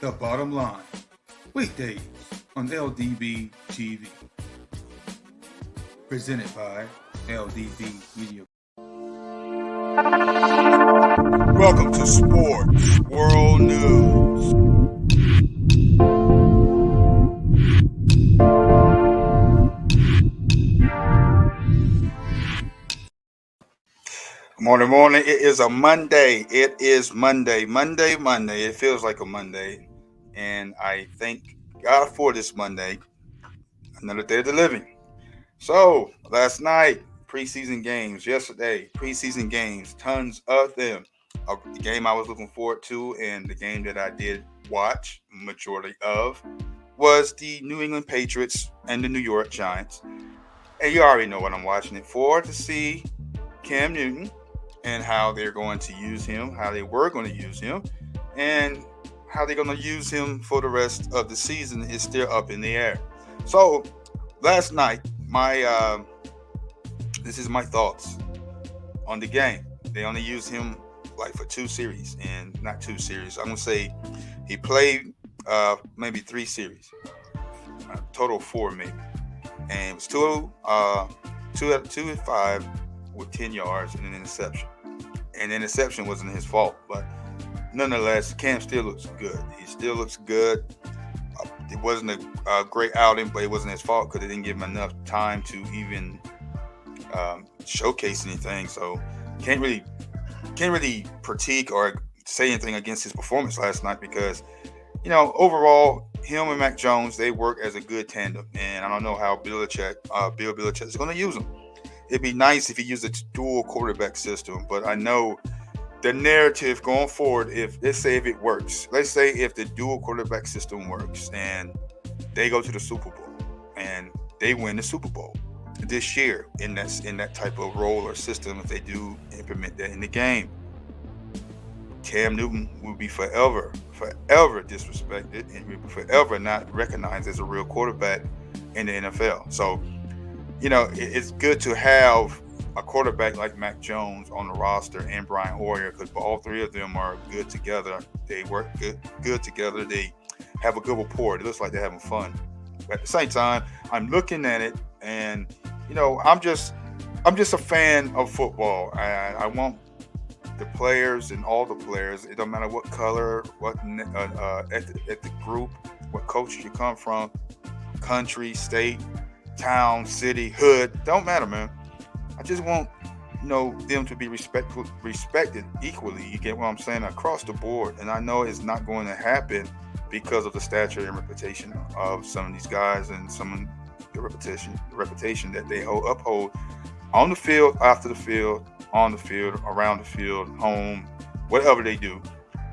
The Bottom Line, weekdays on LDB TV. Presented by LDB Media. Welcome to Sports World News. Morning. It is a Monday. It is Monday. It feels like a Monday. And I thank God for this Monday. Another day of the living. So, last night, preseason games. Yesterday, preseason games. Tons of them. The game I was looking forward to and the game that I did watch, majority of, was the New England Patriots and the New York Giants. And you already know what I'm watching it for, to see Cam Newton and how they're going to use him, how they were going to use him, and how they're going to use him for the rest of the season is still up in the air. So last night, this is my thoughts on the game. They only used him like for 2 series, and not 2 series. I'm gonna say he played maybe 3 series, total 4 maybe, and it was two at 5 with 10 yards and an interception. And the interception wasn't his fault, but nonetheless, Cam still looks good. He still looks good. It wasn't a great outing, but it wasn't his fault because they didn't give him enough time to even showcase anything. So can't really critique or say anything against his performance last night because, overall, him and Mac Jones, they work as a good tandem. And I don't know how Bill Belichick is going to use them. It'd be nice if he used a dual quarterback system, but I know the narrative going forward, let's say if it works, let's say if the dual quarterback system works and they go to the Super Bowl and they win the Super Bowl this year in that type of role or system, if they do implement that in the game, Cam Newton will be forever disrespected and will be forever not recognized as a real quarterback in the NFL. So, it's good to have a quarterback like Mac Jones on the roster and Brian Hoyer because all 3 of them are good together. They work good together. They have a good rapport. It looks like they're having fun. But at the same time, I'm looking at it and, I'm just a fan of football. I want the players and all the players. It don't matter what color, what ethnic group, what culture you come from, country, state, town, city, hood, don't matter, man. I just want them to be respected equally. You get what I'm saying? Across the board. And I know it's not going to happen because of the stature and reputation of some of these guys and some of the reputation that they uphold on the field, after the field, on the field, around the field, home, whatever they do.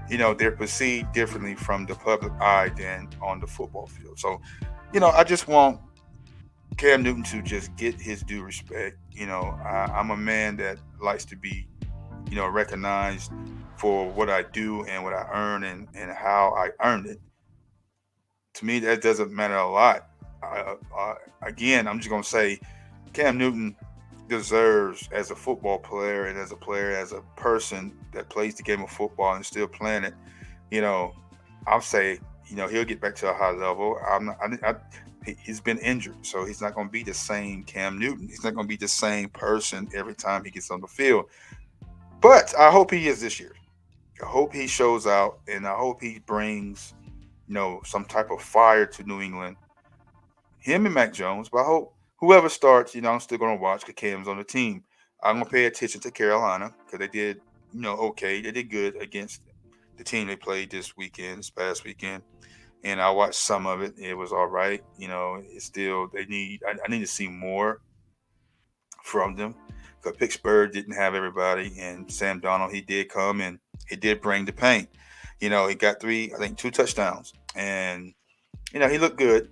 They're perceived differently from the public eye than on the football field. So, I just want Cam Newton to just get his due respect. I'm a man that likes to be, recognized for what I do and what I earn and how I earned it. To me, that doesn't matter a lot. Again, I'm just going to say Cam Newton deserves, as a football player and as a player, as a person that plays the game of football and still playing it, I'll say, he'll get back to a high level. He's been injured, so he's not going to be the same Cam Newton. He's not going to be the same person every time he gets on the field. But I hope he is this year. I hope he shows out, and I hope he brings, some type of fire to New England. Him and Mac Jones, but I hope whoever starts, I'm still going to watch because Cam's on the team. I'm going to pay attention to Carolina because they did, okay. They did good against the team they played this past weekend. And I watched some of it. It was all right. It's still, I need to see more from them because Pittsburgh didn't have everybody. And Sam Darnold, he did come and he did bring the paint. He got 2 touchdowns. And, he looked good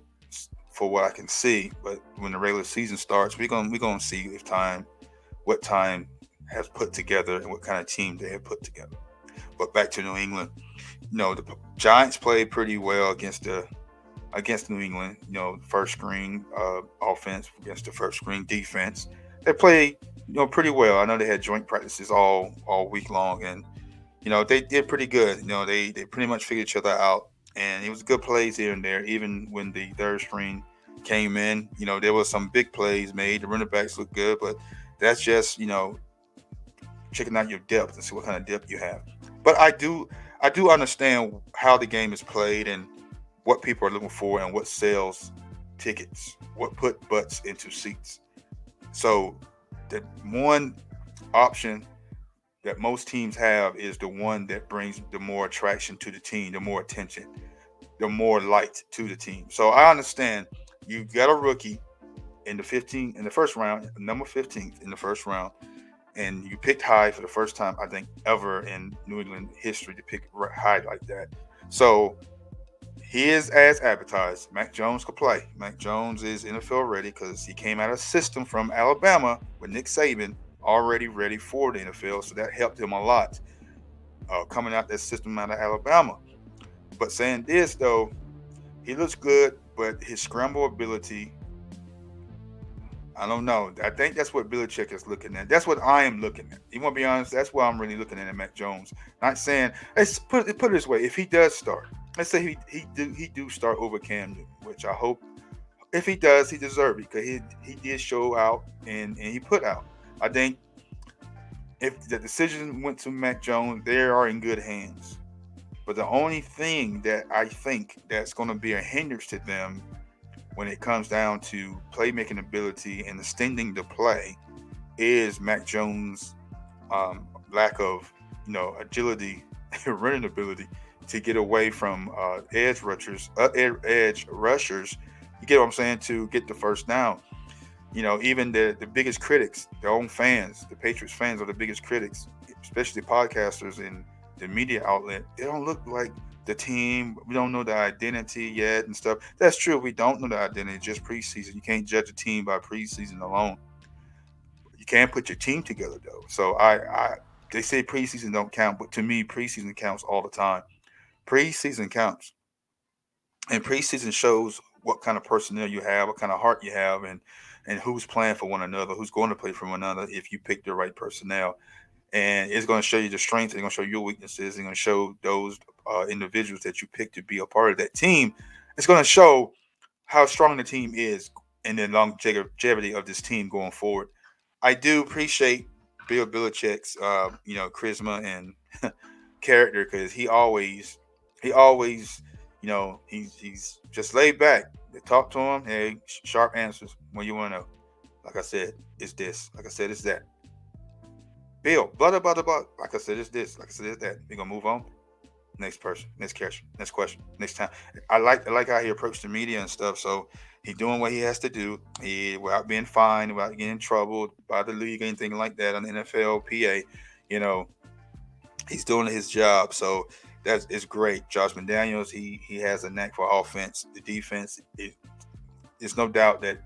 for what I can see. But when the regular season starts, we're gonna see what time has put together and what kind of team they have put together. But back to New England. The Giants played pretty well against New England. First screen offense against the first screen defense. They played pretty well. I know they had joint practices all week long, and they did pretty good. They pretty much figured each other out. and it was good plays here and there. Even when the third string came in, there was some big plays made. The running backs looked good, but that's just checking out your depth and see what kind of depth you have. But I do understand how the game is played and what people are looking for and what sells tickets, what put butts into seats. So the one option that most teams have is the one that brings the more attraction to the team, the more attention, the more light to the team. So I understand you got a rookie in the first round, number 15th in the first round, and you picked high for the first time I think ever in New England history to pick high like that. So he is as advertised. Mac Jones could play. Mac Jones is NFL ready because he came out of a system from Alabama with Nick Saban already ready for the NFL. So that helped him a lot coming out that system out of Alabama. But saying this though, he looks good, but his scramble ability, I don't know. I think that's what Belichick is looking at. That's what I am looking at. You want to be honest? That's what I'm really looking at Mac Jones. Not saying. Let's put it this way: if he does start, let's say he do start over Cam Newton, which I hope. If he does, he deserves it because he did show out and he put out. I think if the decision went to Mac Jones, they are in good hands. But the only thing that I think that's going to be a hindrance to them when it comes down to playmaking ability and extending the play is Mac Jones' lack of agility, running ability to get away from edge rushers. You get what I'm saying? To get the first down. Even the biggest critics, their own fans, the Patriots fans are the biggest critics, especially podcasters and the media outlet. They don't look like the team. We don't know the identity yet and stuff. That's true. We don't know the identity. Just preseason. You can't judge a team by preseason alone. You can't put your team together though. So they say preseason don't count, but to me, preseason counts all the time. Preseason counts, and preseason shows what kind of personnel you have, what kind of heart you have, and who's playing for one another, who's going to play for one another if you pick the right personnel. And it's going to show you the strengths. It's going to show your weaknesses. It's going to show those individuals that you pick to be a part of that team. It's going to show how strong the team is and the longevity of this team going forward. I do appreciate Bill Belichick's charisma and character because he always he's just laid back. They talk to him, hey, sharp answers when you want to know. Like I said, it's this. Like I said, it's that. Bill, blah blah blah blah. Like I said, it's this. Like I said, it's that. We're gonna move on. Next person, next question, next question, next time. I like how he approached the media and stuff. So he's doing what he has to do. He without being fined, without getting in trouble by the league, anything like that on the NFLPA. You know, he's doing his job. So that's it's great. Josh McDaniels, he has a knack for offense. The defense, it's no doubt that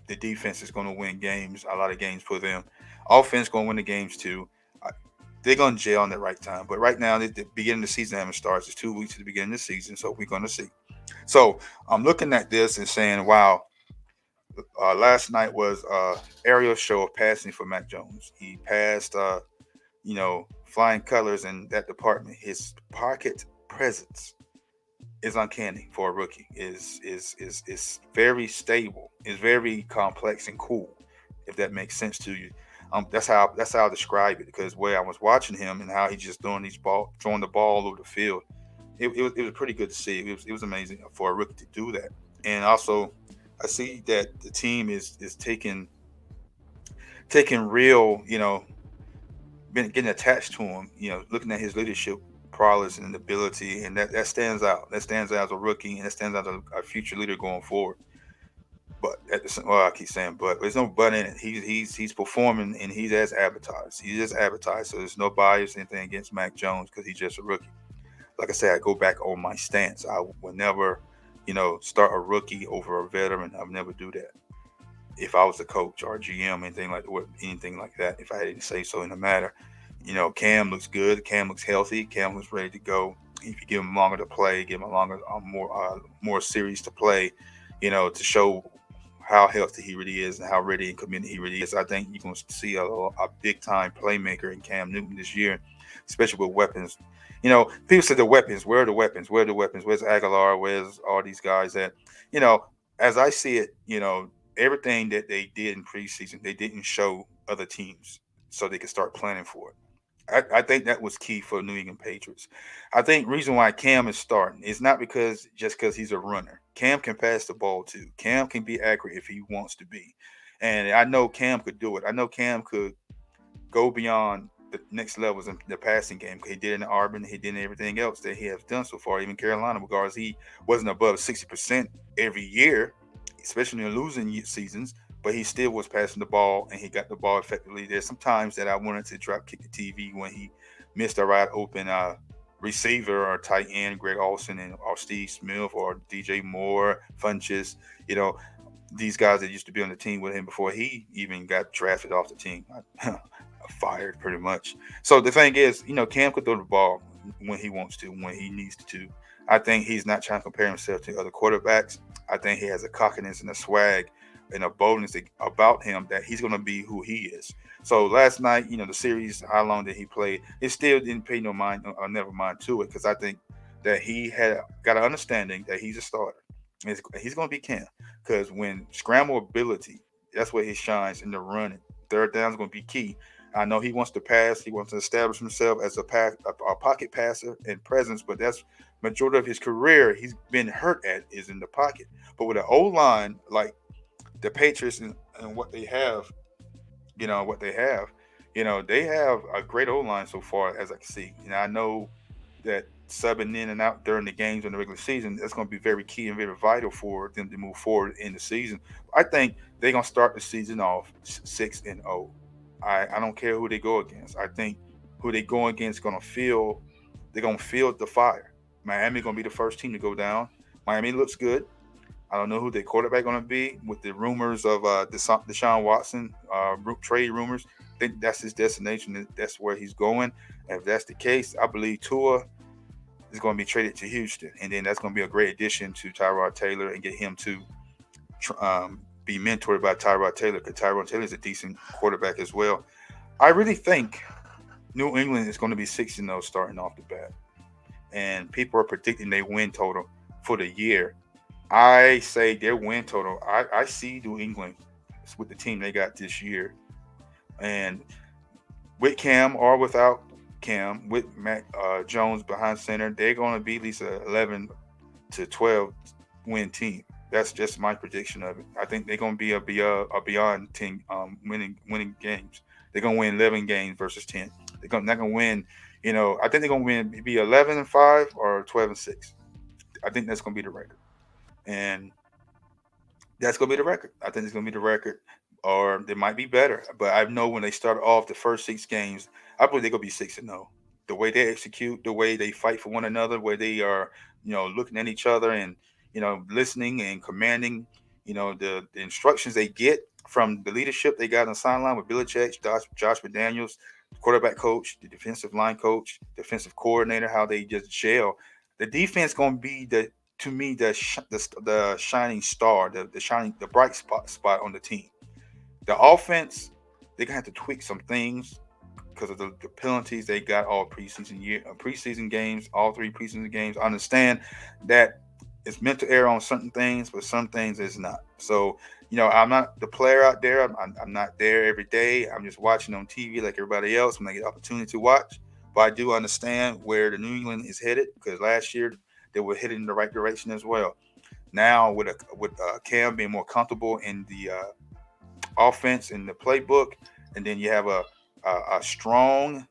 the defense is going to win games. A lot of games for them. Offense going to win the games too. Uh, They're going to jail on the right time. But right now, the beginning of the season haven't started. It's 2 weeks to the beginning of the season, so we're going to see. So I'm looking at this and saying, wow, last night was Ariel's show of passing for Mac Jones. He passed, flying colors in that department. His pocket presence is uncanny for a rookie. Is very stable. Is very complex and cool. If that makes sense to you, that's how I describe it. Because where I was watching him and how he just throwing the ball all over the field, it was pretty good to see. It was amazing for a rookie to do that. And also, I see that the team is taking real, been getting attached to him. Looking at his leadership prowess and ability, and that stands out. That stands out as a rookie, and that stands out as a future leader going forward. But well, I keep saying, but there's no but in it. He's performing, and he's as advertised. He's just advertised, so there's no bias anything against Mac Jones because he's just a rookie. Like I said, I go back on my stance. I would never, start a rookie over a veteran. I would never do that. If I was a coach or a GM, anything like that, if I had any say so in the matter. Cam looks good. Cam looks healthy. Cam looks ready to go. If you give him longer to play, give him a longer, more series to play, to show how healthy he really is and how ready and committed he really is. I think you're going to see a big time playmaker in Cam Newton this year, especially with weapons. People say the weapons. Where are the weapons? Where are the weapons? Where's Aguilar? Where's all these guys at? You know, as I see it, everything that they did in preseason, they didn't show other teams so they could start planning for it. I think that was key for New England Patriots. I think reason why Cam is starting is not because he's a runner. Cam can pass the ball too. Cam can be accurate if he wants to be, and I know Cam could do it. I know Cam could go beyond the next levels in the passing game. He did in Auburn. He did in everything else that he has done so far. Even Carolina, regardless, he wasn't above 60% every year, especially in losing seasons. But he still was passing the ball, and he got the ball effectively. There's some times that I wanted to drop kick the TV when he missed a wide open receiver or tight end, Greg Olsen or Steve Smith or DJ Moore, Funches. You know, these guys that used to be on the team with him before he even got drafted off the team. Fired pretty much. So the thing is, Cam could throw the ball when he wants to, when he needs to. I think he's not trying to compare himself to other quarterbacks. I think he has a cockiness and a swag and a boldness about him that he's going to be who he is. So last night, the series, how long did he play? It still didn't pay no mind or never mind to it because I think that he had got an understanding that he's a starter. He's going to be Cam because when scramble ability, that's where he shines in the running. Third down is going to be key. I know he wants to pass. He wants to establish himself as a pocket passer and presence, but that's majority of his career he's been hurt at is in the pocket. But with an O line like the Patriots and what they have, they have a great O line so far as I can see. I know that subbing in and out during the games in the regular season that's going to be very key and very vital for them to move forward in the season. I think they're going to start the season off 6-0. I don't care who they go against. I think who they go against they're gonna feel the fire. Miami gonna be the first team to go down. Miami looks good. I don't know who their quarterback gonna be with the rumors of Deshaun Watson trade rumors. I think that's his destination. That's where he's going. And if that's the case, I believe Tua is going to be traded to Houston, and then that's going to be a great addition to Tyrod Taylor and get him to be mentored by Tyrod Taylor because Tyrod Taylor is a decent quarterback as well. I really think New England is going to be 6-0 starting off the bat, and people are predicting their win total for the year. I say their win total. I see New England with the team they got this year, and with Cam or without Cam, with Mac Jones behind center, they're going to be at least a 11 to 12 win team. That's just my prediction of it. I think they're going to be a beyond team winning games. They're going to win 11 games versus 10. Not going to win. I think they're going to win be 11-5 or 12-6. I think that's going to be the record, and that's going to be the record. I think it's going to be the record, or they might be better. But I know when they start off the first 6 games, I believe they're going to be 6-0. The way they execute, the way they fight for one another, where they are, looking at each other and listening and commanding, the instructions they get from the leadership they got on the sideline with Belichick, Josh McDaniels, quarterback coach, the defensive line coach, defensive coordinator, how they just gel. The defense going to be to me the shining star, the bright spot on the team. The offense, they're gonna have to tweak some things because of the penalties they got all preseason games, all 3 preseason games. I understand that it's mental error on certain things, but some things it's not. So, I'm not the player out there. I'm not there every day. I'm just watching on TV like everybody else when I get opportunity to watch. But I do understand where the New England is headed because last year they were headed in the right direction as well. Now with Cam being more comfortable in the offense in the playbook, and then you have a strong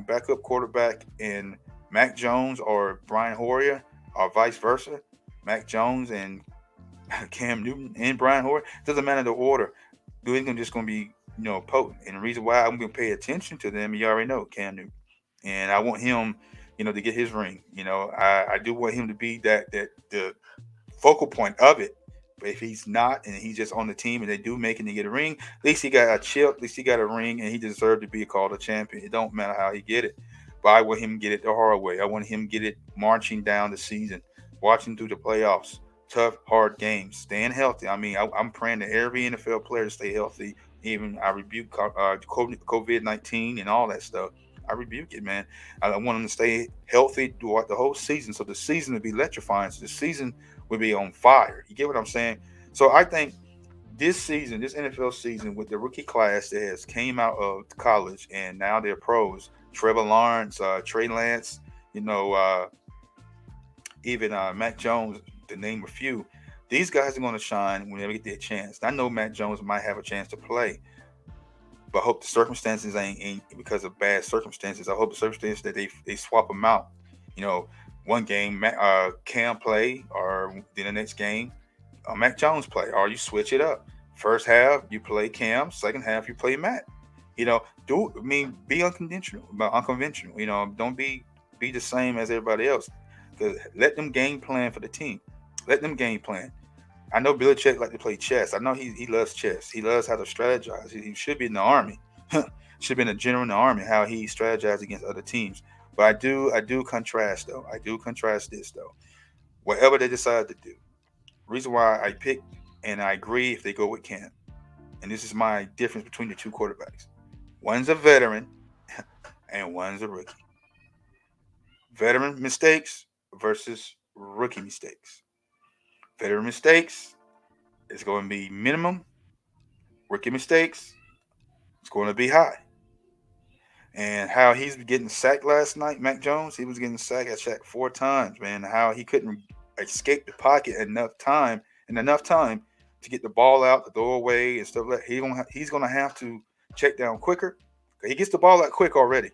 backup quarterback in Mac Jones or Brian Hoyer, or vice versa. Mac Jones and Cam Newton and Brian Hoyer. Doesn't matter the order. New England just going to be potent, and the reason why I'm going to pay attention to them, you already know, Cam Newton, and I want him, to get his ring. I do want him to be that the focal point of it. But if he's not, and he's just on the team, and they do make it to get a ring, at least he got a chip, at least he got a ring, and he deserved to be called a champion. It don't matter how he get it, but I want him to get it the hard way. I want him to get it marching down the season, watching through the playoffs, tough, hard games, staying healthy. I mean, I'm praying that every NFL player stay healthy. Even I rebuke COVID-19 and all that stuff. I rebuke it, man. I want them to stay healthy throughout the whole season, so the season will be electrifying. So the season will be on fire. You get what I'm saying? So I think this season, this NFL season, with the rookie class that has came out of college and now they're pros, Trevor Lawrence, Trey Lance, you know, even Mac Jones, to name a few. These guys are going to shine whenever they get their chance. I know Mac Jones might have a chance to play, but I hope the circumstances ain't because of bad circumstances. I hope the circumstances that they swap them out. You know, one game Cam play, or then the next game Mac Jones play, or you switch it up. First half you play Cam, second half you play Mac. You know, be unconventional, but unconventional. You know, don't be the same as everybody else. Cause let them game plan for the team. Let them game plan. I know Billy Belichick like to play chess. I know he loves chess. He loves how to strategize. He should be in the army. Should have been a general in the army. How he strategized against other teams. But I do contrast though. I do contrast this though. Whatever they decide to do. Reason why I pick and I agree if they go with Cam. And this is my difference between the two quarterbacks. One's a veteran and one's a rookie. Veteran mistakes versus rookie mistakes. Veteran mistakes is going to be minimum. Rookie mistakes is going to be high. And how he's getting sacked last night, Mac Jones, he was getting sacked at sacked 4 times, man. How he couldn't escape the pocket enough time to get the ball out, the doorway, and stuff like that. He's gonna have to check down quicker. He gets the ball out quick already.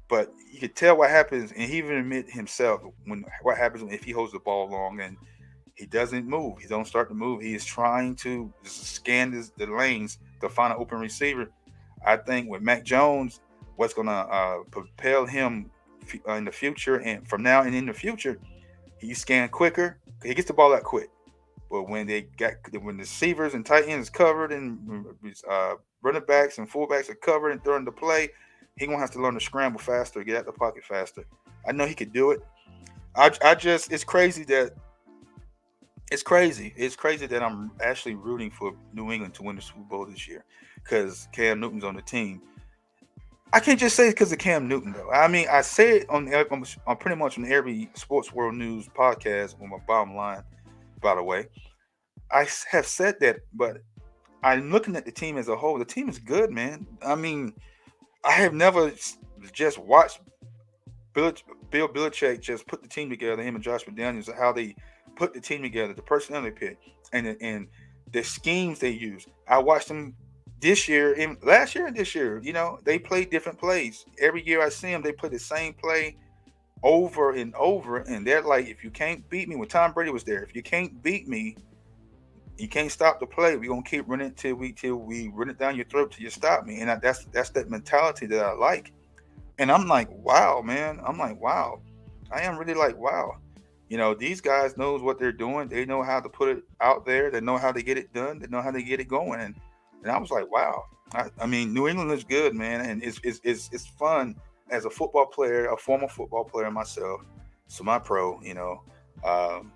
But you could tell what happens, and he even admit himself when what happens if he holds the ball long and he doesn't move. He don't start to move. He is trying to scan the lanes to find an open receiver. I think with Mac Jones, what's going to propel him in the future and from now and in the future, he scan quicker. He gets the ball out quick. But when the receivers and tight ends is covered and running backs and fullbacks are covered and throwing the play, he gonna have to learn to scramble faster, get out the pocket faster. I know he could do it. I just it's crazy that I'm actually rooting for New England to win the Super Bowl this year because Cam Newton's on the team. I can't just say it because of Cam Newton though. I mean, I say it on pretty much on every Sports World News podcast on my bottom line. By the way, have said that, but I'm looking at the team as a whole. The team is good, man. I mean, I have never just watched Bill, Bill Belichick just put the team together. Him and Josh McDaniels, how they put the team together, the personnel they picked, and the schemes they use. I watched them this year, and last year and this year. You know, they play different plays every year. I see them. They play the same play over and over, and they're like, if you can't beat me, when Tom Brady was there, if you can't beat me, you can't stop the play. We're gonna keep running till we run it down your throat till you stop me. And that's that mentality that I like. And I'm like, wow, man. I'm like, wow. I am really like, wow. You know, these guys knows what they're doing. They know how to put it out there. They know how to get it done. They know how to get it going. And I was like, wow. I mean, New England is good, man, and it's fun as a football player, a former football player myself, semi-pro. You know, um,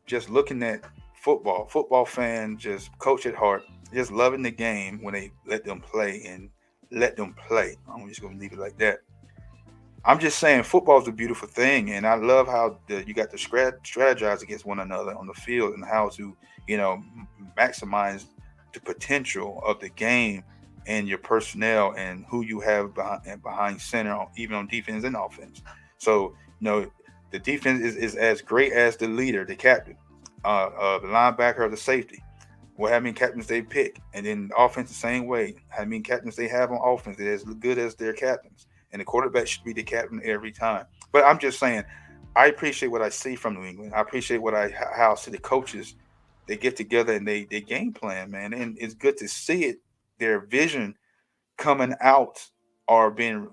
just looking at football fan, just coach at heart, just loving the game when they let them play and let them play. I'm just gonna leave it like that. I'm just saying football is a beautiful thing, and I love how you got to strategize against one another on the field and how to, you know, maximize the potential of the game and your personnel and who you have behind center, even on defense and offense. So, you know, the defense is as great as the leader, the captain, the linebacker, or the safety. Well, how many captains they pick, and then the offense the same way. How many captains they have on offense that is as good as their captains, and the quarterback should be the captain every time. But I'm just saying, I appreciate what I see from New England. I appreciate how I see the coaches. They get together and they game plan, man, and it's good to see it. Their vision coming out or being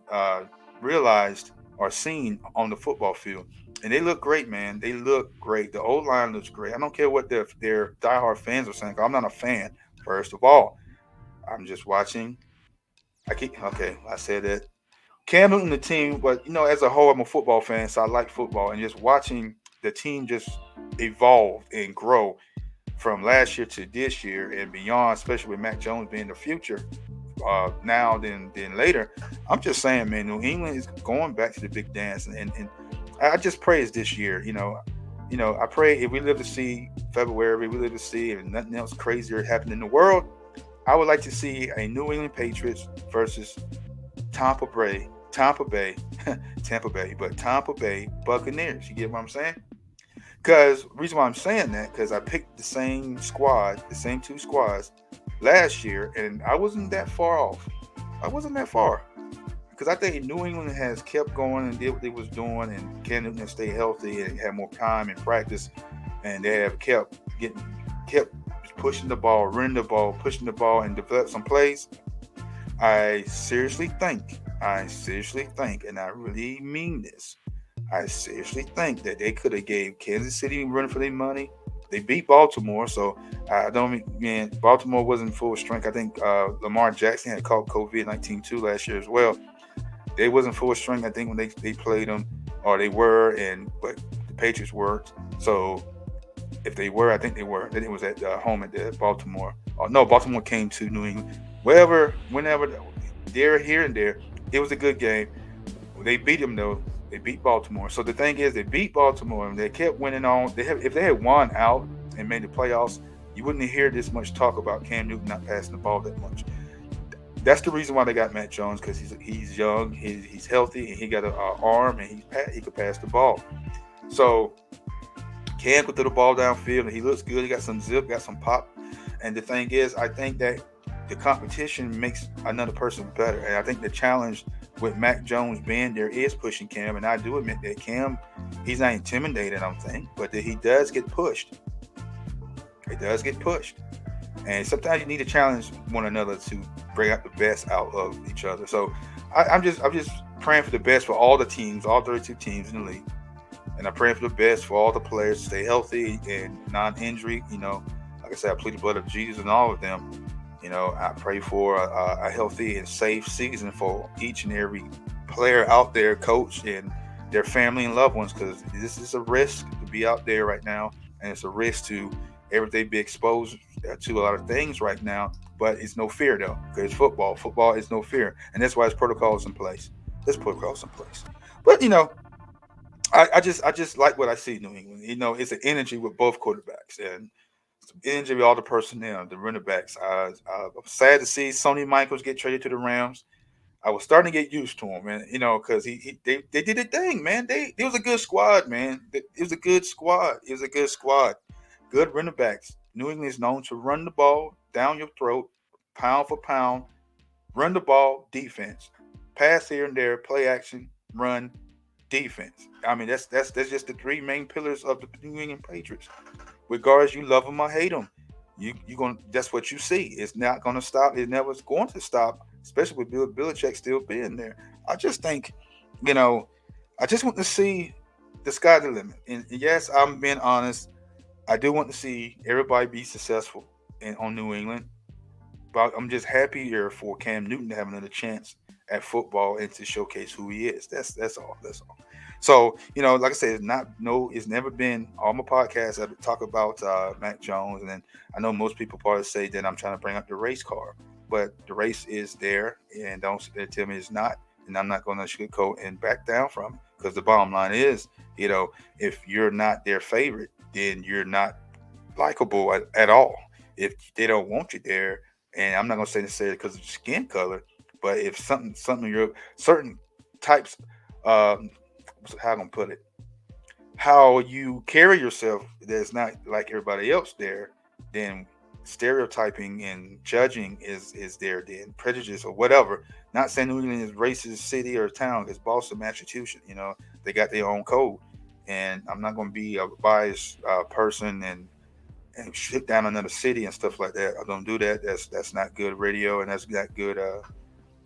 realized or seen on the football field. And they look great, man. They look great. The old line looks great. I don't care what their diehard fans are saying. 'Cause I'm not a fan. First of all, I'm just watching. I said that. Cam Newton, the team, but you know, as a whole, I'm a football fan, so I like football. And just watching the team just evolve and grow from last year to this year and beyond, especially with Mac Jones being the future. now than later. I'm just saying, man, New England is going back to the big dance, and I just pray it's this year. I pray if we live to see February, we live to see, and nothing else crazier happened in the world. I would like to see a New England Patriots versus Tampa Bay, Tampa Bay, Tampa Bay, but Tampa Bay Buccaneers. You get what I'm saying? Because reason why I'm saying that, because I picked the same squad, the same two squads last year, and I wasn't that far off. I wasn't that far. Because I think New England has kept going and did what they was doing, and Cam Newton stayed healthy and had more time in practice, and they have kept pushing the ball, running the ball, pushing the ball, and develop some plays. I seriously think, and I really mean this. I seriously think that they could have gave Kansas City running for their money. They beat Baltimore, so I don't mean Baltimore wasn't full strength. I think Lamar Jackson had caught COVID-19 too last year as well. They wasn't full strength. I think when they played them, or they were, but the Patriots weren't. So if they were, I think they were. Then it was at home at the Baltimore. Oh no, Baltimore came to New England. Whenever they're here and there, it was a good game. They beat them though. They beat Baltimore. So the thing is, they beat Baltimore and they kept winning on. If they had won out and made the playoffs, you wouldn't hear this much talk about Cam Newton not passing the ball that much. That's the reason why they got Mac Jones, because he's young, he's healthy, and he got an arm, and he could pass the ball. So Cam could throw the ball downfield, and he looks good. He got some zip, got some pop. And the thing is, I think that the competition makes another person better. And I think the challenge with Mac Jones being there is pushing Cam. And I do admit that Cam, he's not intimidated, I don't think, but that he does get pushed. He does get pushed. And sometimes you need to challenge one another to bring out the best out of each other. So I'm just praying for the best for all the teams, all 32 teams in the league. And I'm praying for the best for all the players to stay healthy and non-injury. Like I said, I plead the blood of Jesus and all of them. I pray for a healthy and safe season for each and every player out there, coach, and their family and loved ones, because this is a risk to be out there right now, and it's a risk to everyday be exposed to a lot of things right now. But it's no fear though, because football. Football is no fear, and that's why there's protocols in place. There's protocols in place. But I just like what I see in New England. It's an energy with both quarterbacks and some energy with all the personnel, the running backs. I'm sad to see Sonny Michaels get traded to the Rams. I was starting to get used to him, man. Because they did a thing, man. It was a good squad, man. It was a good squad. It was a good squad. Good running backs. New England is known to run the ball down your throat, pound for pound, run the ball, defense, pass here and there, play action, run, defense. I mean, that's just the three main pillars of the New England Patriots. Regardless, you love them or hate them, you going that's what you see. It's not going to stop. It never is going to stop, especially with Bill Belichick still being there. I just think, I just want to see the sky the limit. And yes, I'm being honest. I do want to see everybody be successful on New England, but I'm just happier for Cam Newton to have another chance at football and to showcase who he is. That's all. That's all. So, like I said, it's never been all my podcasts I talk about Mac Jones, and then I know most people probably say that I'm trying to bring up the race car, but the race is there, and don't tell me it's not, and I'm not going to sugarcoat and back down from it, because the bottom line is, if you're not their favorite, then you're not likable at all. If they don't want you there, and I'm not going to say necessarily because of skin color, but if something your certain types, how I'm gonna put it, how you carry yourself that's not like everybody else there, then stereotyping and judging is there. Then prejudice or whatever. Not saying New England is racist city or town, because Boston, Massachusetts, they got their own code, and I'm not going to be a biased person and shit down another city and stuff like that. I don't do that. That's not good radio, and that's not good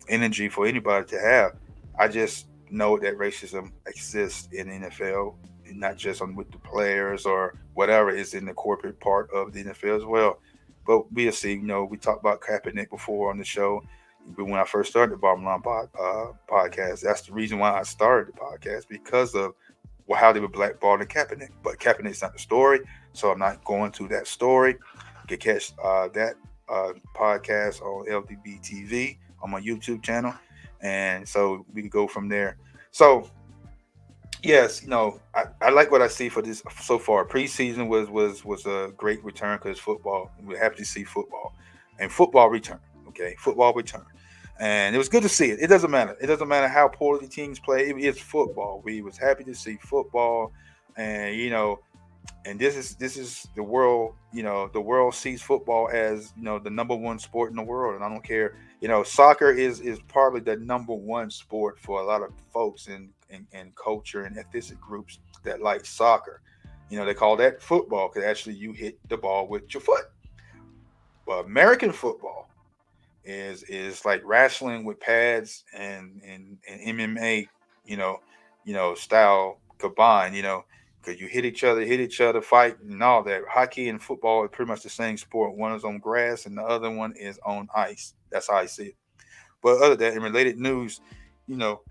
energy for anybody to have. I just know that racism exists in the NFL, and not just with the players or whatever is in the corporate part of the NFL as well. But we'll see. We talked about Kaepernick before on the show. But when I first started the Bottom Line podcast, that's the reason why I started the podcast, because of how they were blackballing Kaepernick. But Kaepernick's not the story, so I'm not going to that story. You can catch that podcast on LDB TV on my YouTube channel, and so we can go from there. So yes, I like what I see for this so far. Preseason was a great return because football. We're happy to see football, and football return. Okay, football return, and it was good to see it. It doesn't matter. It doesn't matter how poorly the teams play. It's football. We was happy to see football, and and this is the world. The world sees football as the number one sport in the world, and I don't care. Soccer is probably the number one sport for a lot of folks in culture and ethnic groups that like soccer. They call that football because actually you hit the ball with your foot. But American football is like wrestling with pads and MMA, you know, style combined. Because you hit each other, fight and all that. Hockey and football are pretty much the same sport. One is on grass and the other one is on ice. That's how I see it. But other than that, in related news, you know,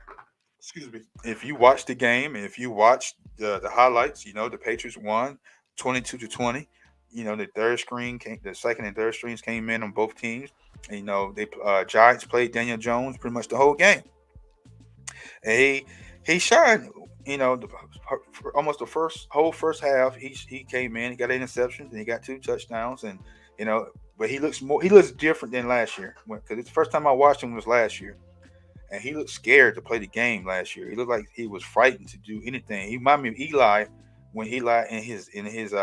excuse me, if you watch the game and if you watch the highlights, the Patriots won 22-20. The second and third screens came in on both teams. And, they Giants played Daniel Jones pretty much the whole game. And he shined. For almost the first half, he came in, he got an interception, and he got two touchdowns, and you know, but he looks different than last year because it's the first time I watched him was last year, and he looked scared to play the game last year. He looked like he was frightened to do anything. He reminded me of Eli when Eli in his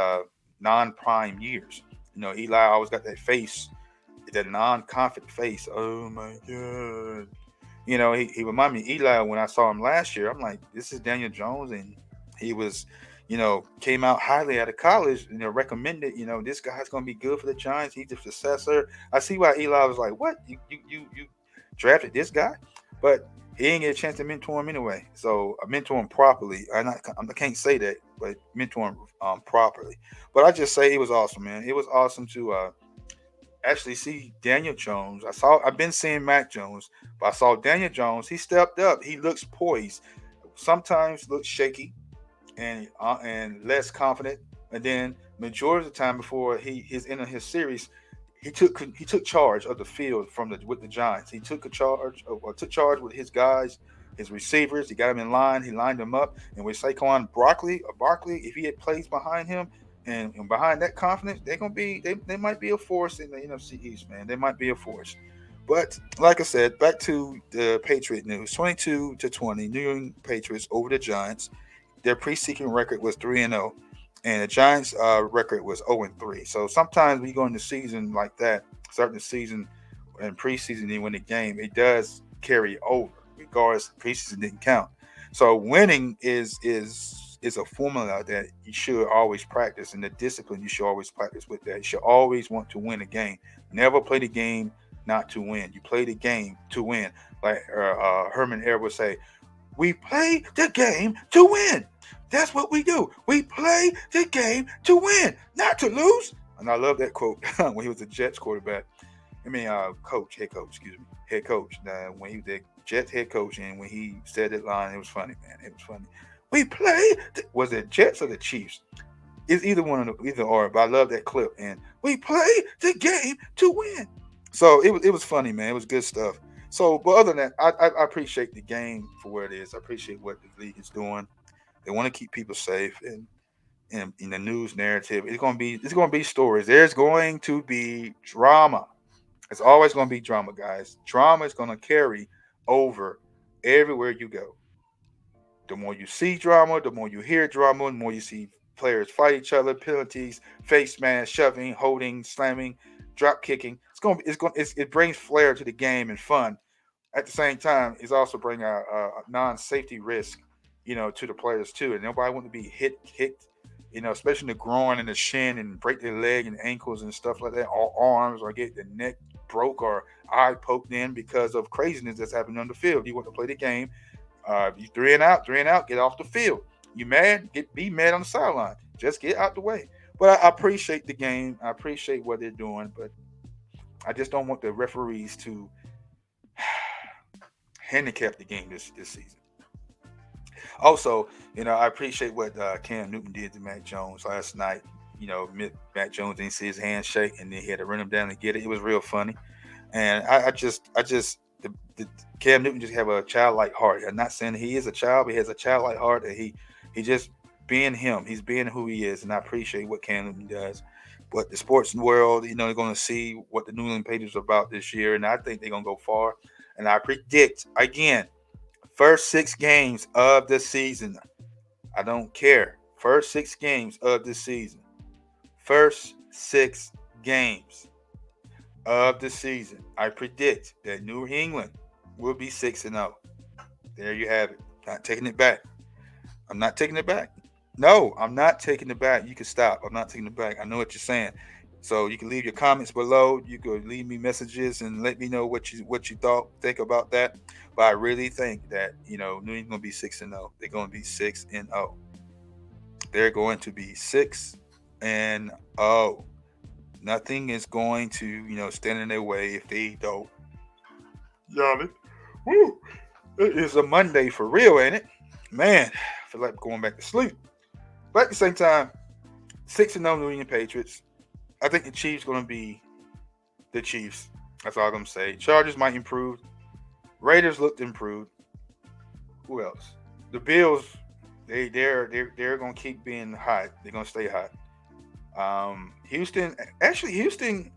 non-prime years. Eli always got that face, that non-confident face. Oh my god. He reminded me of Eli when I saw him last year. I'm like, this is Daniel Jones, and he was, came out highly out of college. Recommended. This guy's gonna be good for the Giants. He's the successor. I see why Eli was like, what you drafted this guy, but he didn't get a chance to mentor him anyway. So I mentor him properly. I can't say that, but mentor him properly. But I just say it was awesome, man. It was awesome to actually see Daniel Jones. I've been seeing Mac Jones, but I saw Daniel Jones. He stepped up. He looks poised. Sometimes looks shaky and less confident. And then majority of the time before he's in his series, he took charge of the field with the Giants. He took charge with his guys, his receivers. He got them in line. He lined them up. And with Saquon Barkley, if he had plays behind him and behind that confidence, they might be a force in the NFC East, man. They might be a force. But like I said, back to the Patriot news: 22-20, New England Patriots over the Giants. Their preseason record was 3-0, and the Giants' record was 0-3. So sometimes when you go into season like that, starting the season and preseason, you win the game, it does carry over, regardless preseason didn't count. So winning is a formula that you should always practice, and the discipline you should always practice with that. You should always want to win a game. Never play the game not to win. You play the game to win. Like Herman Air would say, we play the game to win. That's what we do. We play the game to win, not to lose. And I love that quote when he was a Jets quarterback. Head coach, excuse me, head coach. When he was the Jets head coach, and when he said that line, it was funny, man. It was funny. We play. Was it Jets or the Chiefs? It's either one of the either or. But I love that clip. And we play the game to win. So it was funny, man. It was good stuff. So, but other than that, I appreciate the game for where it is. I appreciate what the league is doing. They want to keep people safe, and in the news narrative, it's gonna be stories. There's going to be drama. It's always gonna be drama, guys. Drama is gonna carry over everywhere you go. The more you see drama, the more you hear drama, the more you see players fight each other, penalties, face mask, shoving, holding, slamming, drop kicking. It brings flair to the game and fun. At the same time, it's also bring a non-safety risk, to the players too. And nobody want to be hit, especially in the groin and the shin and break their leg and ankles and stuff like that, or arms, or get the neck broke or eye poked in because of craziness that's happening on the field. You want to play the game. You three and out, get off the field. You mad? Be mad on the sideline. Just get out the way. But I appreciate the game. I appreciate what they're doing, but I just don't want the referees to handicap the game this season. Also, I appreciate what Cam Newton did to Mac Jones last night. Mac Jones didn't see his hand shake, and then he had to run him down and get it. It was real funny, and I just the Cam Newton just have a childlike heart. I'm not saying he is a child, but he has a childlike heart, and he just being him. He's being who he is, and I appreciate what Cam Newton does. But the sports world, they're going to see what the New England Patriots are about this year, and I think they're going to go far. And I predict again, first 6 games of the season. I don't care. First 6 games of the season. First 6 games of the season. I predict that New England will be 6-0. There you have it. Not taking it back. I'm not taking it back. No, I'm not taking it back. You can stop. I'm not taking it back. I know what you're saying. So you can leave your comments below. You can leave me messages and let me know what you think about that. But I really think that New England gonna be 6-0. They're gonna be 6-0. They're going to be 6-0. Nothing is going to stand in their way if they don't. Y'all, woo! It is a Monday for real, ain't it? Man, I feel like going back to sleep. But at the same time, 6-0 New England Patriots. I think the Chiefs going to be the Chiefs. That's all I'm going to say. Chargers might improve. Raiders looked improved. Who else? The Bills, they're going to keep being hot. They're going to stay hot. Houston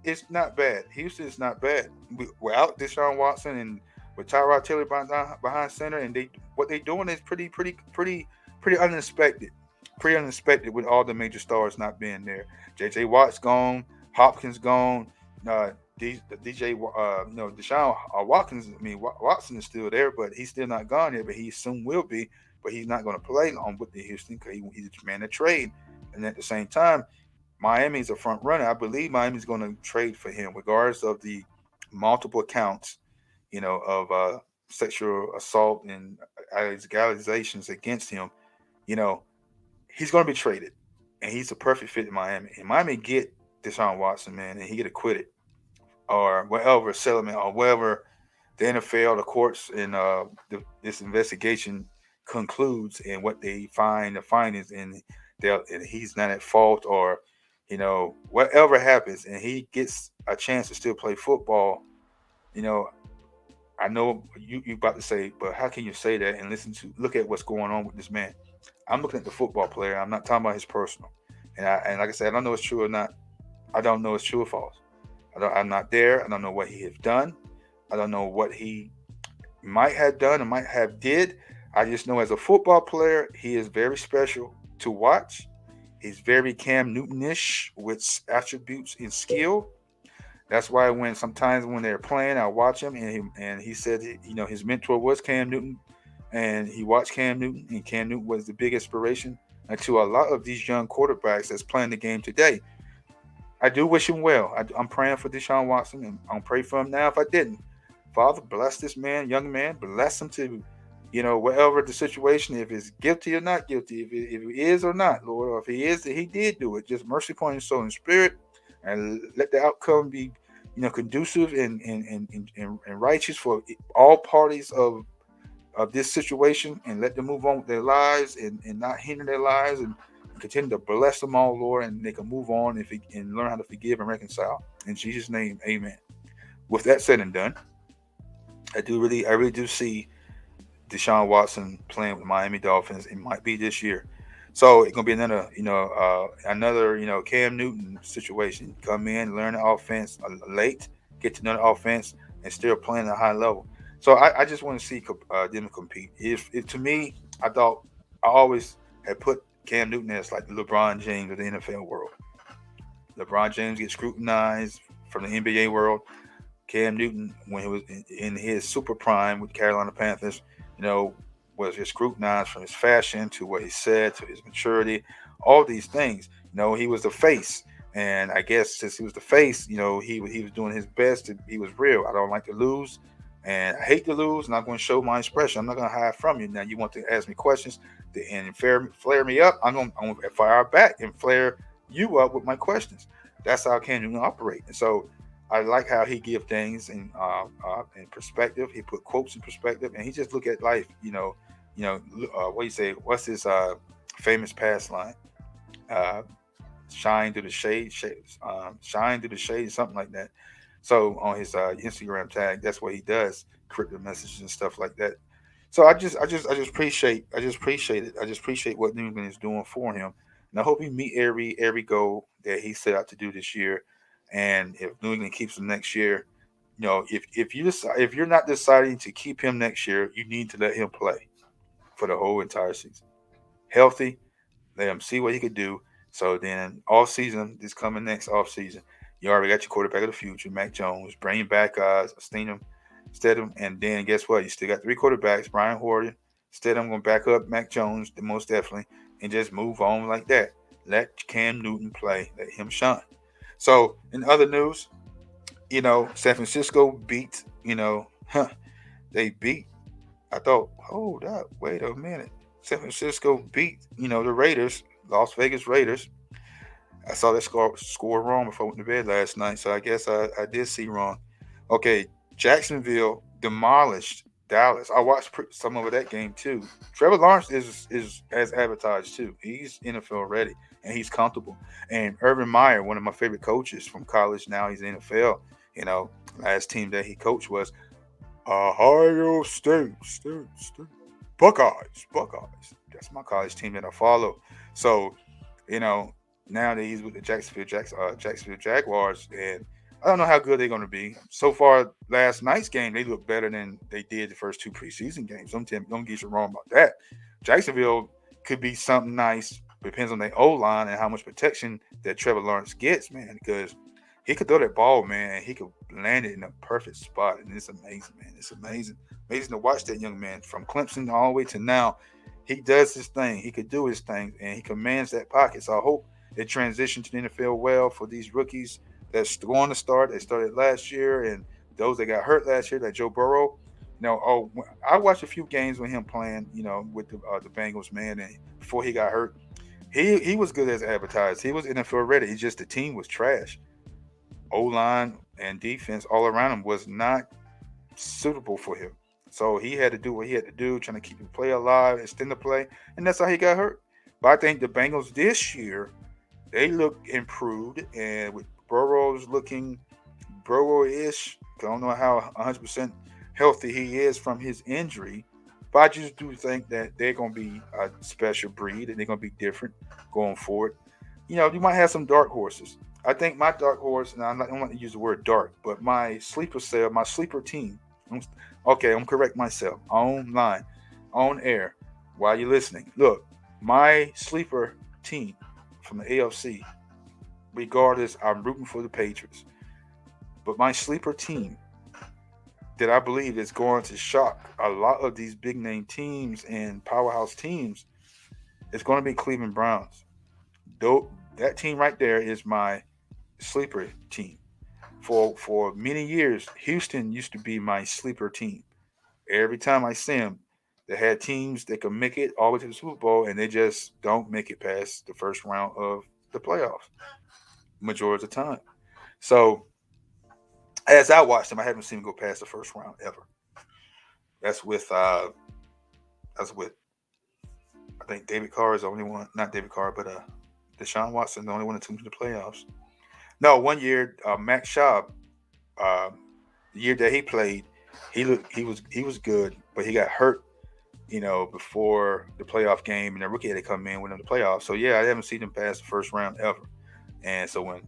is not bad. Houston is not bad. Without Deshaun Watson and with Tyrod Taylor behind center, and what they're doing is pretty unexpected. Pretty unexpected with all the major stars not being there. J.J. Watt's gone. Hopkins gone. Deshaun Watson is still there, but he's still not gone yet. But he soon will be. But he's not going to play on with the Houston because he's a man of trade. And at the same time, Miami's a front runner. I believe Miami's going to trade for him, regardless of the multiple counts, of sexual assault and allegations against him. He's going to be traded, and he's a perfect fit in Miami. And Miami get Deshaun Watson, man, and he get acquitted or whatever settlement or whatever the NFL, the courts, and this investigation concludes, and what they find the findings, and he's not at fault, or whatever happens, and he gets a chance to still play football. I know you about to say, but how can you say that and look at what's going on with this man? I'm looking at the football player. I'm not talking about his personal. And like I said, I don't know if it's true or not. I don't know if it's true or false. I'm not there. I don't know what he has done. I don't know what he might have done or might have did. I just know as a football player, he is very special to watch. He's very Cam Newton-ish with attributes and skill. That's why sometimes when they're playing, I watch him, and he said, his mentor was Cam Newton, and he watched Cam Newton, and Cam Newton was the big inspiration to a lot of these young quarterbacks that's playing the game today. I do wish him well. I'm praying for Deshaun Watson, and I'll pray for him now if I didn't. Father, bless this man, young man, bless him to, whatever the situation, if it's guilty or not guilty, if he is or not, Lord, or if he is, he did do it. Just mercy upon his soul and spirit, and let the outcome be, conducive and righteous for all parties of this situation, and let them move on with their lives and not hinder their lives, and continue to bless them all, Lord, and they can move on and learn how to forgive and reconcile. In Jesus' name, amen. With that said and done, I really do see Deshaun Watson playing with the Miami Dolphins. It might be this year. So it's gonna be another Cam Newton situation. Come in, learn the offense late, get to know the offense, and still playing at a high level. So I just want to see them compete. If to me, I always had put Cam Newton as like the LeBron James of the NFL world. LeBron James gets scrutinized from the NBA world. Cam Newton, when he was in his super prime with Carolina Panthers, was just scrutinized from his fashion to what he said to his maturity, all these things. He was the face, and I guess since he was the face, he was doing his best. He was real. I don't like to lose, and I hate to lose, and I'm going to show my expression. I'm not going to hide from you. Now, you want to ask me questions and flare me up, I'm going to fire back and flare you up with my questions. That's how Cam Newton operate. And so I like how he give things in perspective. He put quotes in perspective, and he just look at life. What do you say? What's his famous pass line? Shine through the shade, shine through the shade, something like that. So on his Instagram tag, that's what he does. encrypted messages and stuff like that. So I just appreciate it. I just appreciate what New England is doing for him, and I hope he meet every goal that he set out to do this year. And if New England keeps him next year, if you decide, if you're not deciding to keep him next year, you need to let him play for the whole entire season, healthy. Let him see what he could do. So then off season, this coming next off season, you already got your quarterback of the future, Mac Jones. Bring back Stidham, and then guess what? You still got three quarterbacks, Brian Hoyer, Stidham going to back up Mac Jones, the most definitely, and just move on like that. Let Cam Newton play. Let him shine. So in other news, San Francisco beat, they beat. I thought, hold up, wait a minute. San Francisco beat, the Raiders, Las Vegas Raiders. I saw that score wrong before I went to bed last night, so I guess I did see wrong. Okay, Jacksonville demolished Dallas. I watched some of that game too. Trevor Lawrence is as advertised too. He's NFL ready and he's comfortable. And Urban Meyer, one of my favorite coaches from college, now he's in NFL. Last team that he coached was Ohio State. Buckeyes. That's my college team that I follow. So, now that he's with the Jacksonville Jaguars, and I don't know how good they're going to be. So far, last night's game, they look better than they did the first two preseason games. Don't get you wrong about that. Jacksonville could be something nice. Depends on their O-line and how much protection that Trevor Lawrence gets, man, because he could throw that ball, man, and he could land it in a perfect spot. And it's amazing, man. It's amazing. Amazing to watch that young man from Clemson all the way to now. He does his thing. He could do his thing, and he commands that pocket. So I hope it transitioned to the NFL well for these rookies that's going to start. They started last year, and those that got hurt last year, like Joe Burrow. I watched a few games with him playing, with the Bengals, man, and before he got hurt, he was good as advertised. He was NFL ready. It's just the team was trash. O-line and defense all around him was not suitable for him. So he had to do what he had to do, trying to keep the play alive, extend the play, and that's how he got hurt. But I think the Bengals this year, they look improved, and with Burrow-ish. I don't know how 100% healthy he is from his injury, but I just do think that they're going to be a special breed, and they're going to be different going forward. You might have some dark horses. I think my dark horse, and I don't want to use the word dark, but my sleeper cell, my sleeper team. Okay, I'm correct myself. Online, on air, while you're listening. Look, my sleeper team from the AFC, regardless, I'm rooting for the Patriots. But my sleeper team that I believe is going to shock a lot of these big name teams and powerhouse teams is going to be Cleveland Browns. Though that team right there is my sleeper team. For many years, Houston used to be my sleeper team. Every time I see them, they had teams that could make it all the way to the Super Bowl, and they just don't make it past the first round of the playoffs majority of the time. So, as I watched them, I haven't seen them go past the first round ever. That's with I think David Carr is the only one, not David Carr, but Deshaun Watson, the only one that took them to the playoffs. No, one year, Max Schaub, the year that he played, he was good, but he got hurt, before the playoff game, and the rookie had to come in win the playoffs. So yeah, I haven't seen him pass the first round ever. And so when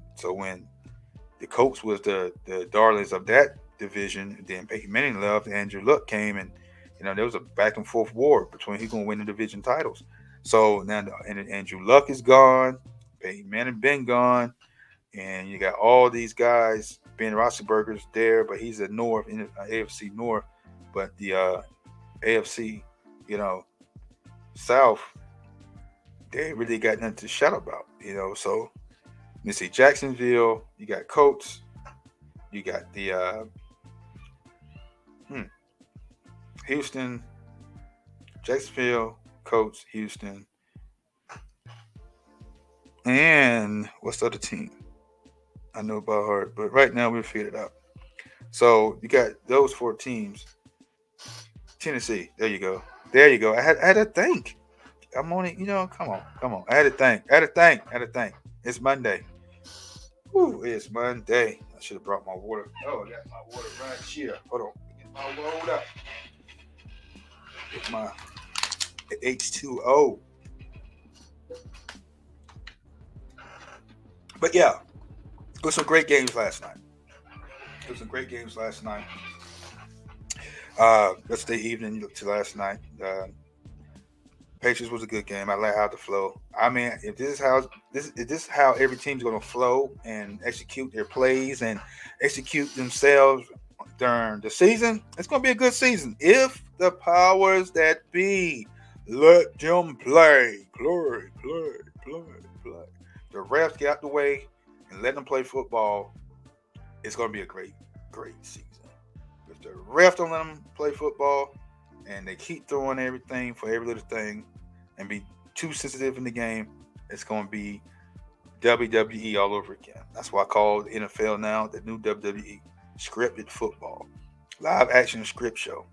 the Colts was the darlings of that division, then Peyton Manning left, Andrew Luck came, and there was a back and forth war between who's going to win the division titles. So now Andrew Luck is gone, Peyton Manning been gone. And you got all these guys. Ben Roethlisberger's there, but he's in the AFC North. But the AFC, South, they ain't really got nothing to shout about, So let me see, Jacksonville, you got Colts, you got the Houston, Jacksonville, Colts, Houston, and what's the other team? I know by heart, but right now we'll figure it out. So you got those four teams. Tennessee, there you go. I had to think. I'm on it, come on. I had to think. It's Monday. Woo, it's Monday. I should have brought my water. Oh, I got my water right here. Hold on. I'll load up with my H2O. But yeah, it was some great games last night. It was some great games last night. Yesterday evening to last night. Patriots was a good game. I like how the flow. I mean, if this is how every team's going to flow and execute their plays and execute themselves during the season, it's going to be a good season. If the powers that be let them play. The refs get out the way and let them play football. It's going to be a great season. If the refs don't let them play football and they keep throwing everything for every little thing and be too sensitive in the game, it's going to be WWE all over again. That's why I call the NFL now the new WWE, scripted football, live action script show.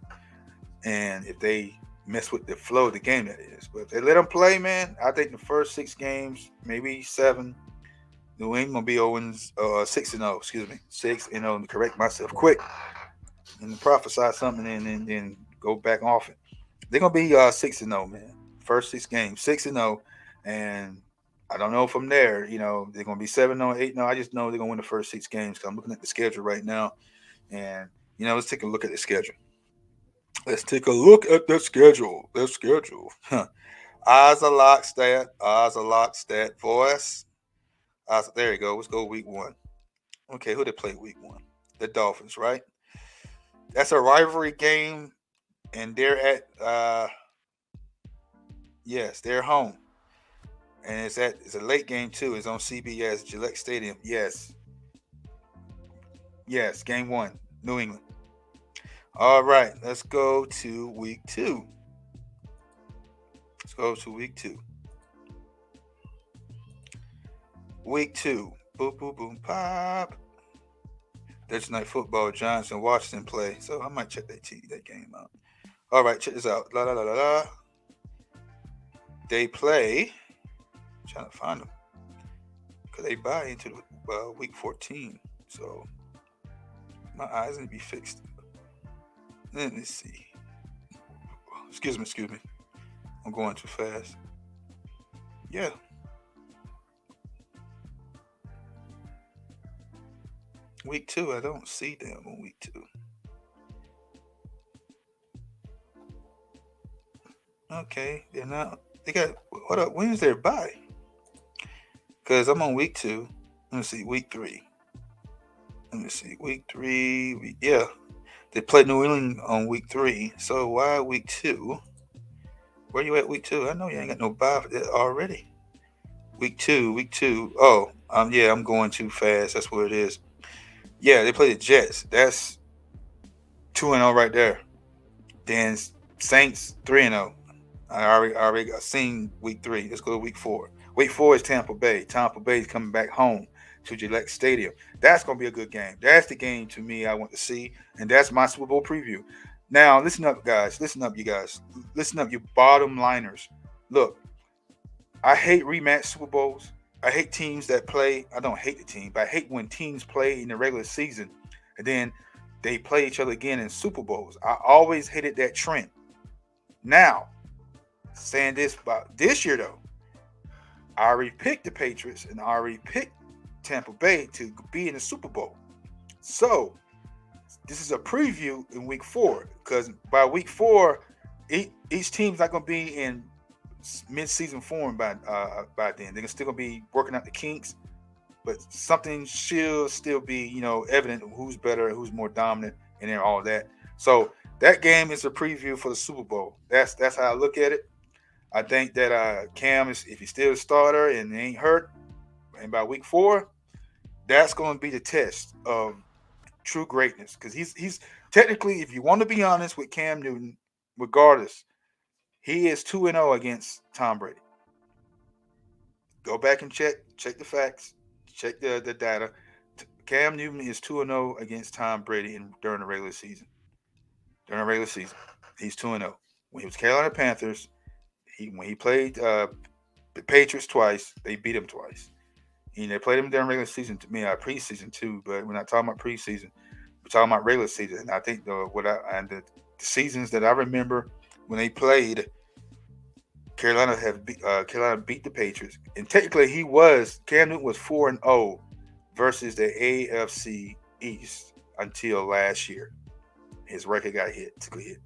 And if they mess with the flow of the game, that is. But if they let them play, man, I think the first 6 games, maybe 7, New England will be 6-0. Excuse me, 6-0. To correct myself quick and prophesy something and then go back off it. They're gonna be 6-0, man. First 6 games, 6-0, and I don't know from there. They're gonna be 7-0, 8-0. I just know they're gonna win the first 6 games because I'm looking at the schedule right now, and let's take a look at the schedule. Let's take a look at the schedule. The schedule. Eyes a lock stat. Eyes a lock stat. Voice. There you go. Let's go week 1. Okay, who they play week 1? The Dolphins, right? That's a rivalry game, and they're at yes, they're home, and it's a late game too. It's on CBS, Gillette Stadium. Yes, game 1, New England. All right, let's go to week 2. Let's go to week 2. Week 2. Boom, boom, boom, pop. Thursday Night Football, Giants and Washington play. So I might check that game out. All right, check this out. La la la la la. They play. I'm trying to find them because they buy into week 14. So my eyes need to be fixed. Let me see. Excuse me. I'm going too fast. Yeah. Week 2, I don't see them on week 2. Okay, they're not. They got what up? When's their bye? Because I'm on week 2. Let me see, week 3. Let me see, week 3. Yeah, they played New England on week 3. So why week 2? Where you at week 2? I know you ain't got no bye for that already. Week 2. Oh, yeah, I'm going too fast. That's what it is. Yeah, they play the Jets. That's 2-0 right there. Then Saints 3-0. I already seen week 3. Let's go to week 4. Week 4 is Tampa Bay. Tampa Bay is coming back home to Gillette Stadium. That's going to be a good game. That's the game to me I want to see, and that's my Super Bowl preview. Now, listen up, guys. Listen up, you guys. Listen up, you bottom liners. Look, I hate rematch Super Bowls. I hate teams that play. I don't hate the team, but I hate when teams play in the regular season and then they play each other again in Super Bowls. I always hated that trend. Now, saying this about this year, though, I already picked the Patriots and I already picked Tampa Bay to be in the Super Bowl. So, this is a preview in week 4 because by week 4, each team's not going to be in mid-season form by then. They're still going to be working out the kinks, but something should still be, evident of who's better, who's more dominant, and then all that. So that game is a preview for the Super Bowl. That's how I look at it. I think that Cam is, if he's still a starter and he ain't hurt, and by week 4, that's going to be the test of true greatness. Because he's technically, if you want to be honest with Cam Newton, regardless, he is 2-0 against Tom Brady. Go back and check the facts, check the data. Cam Newton is 2-0 against Tom Brady during the regular season. During the regular season, he's 2-0. When he was Carolina Panthers, when he played the Patriots twice, they beat him twice. They played him during regular season. To me, preseason too, but we're not talking about preseason. We're talking about regular season. And I think the seasons that I remember when they played, Carolina beat the Patriots, and technically Cam Newton was 4-0 versus the AFC East until last year. His record took a hit.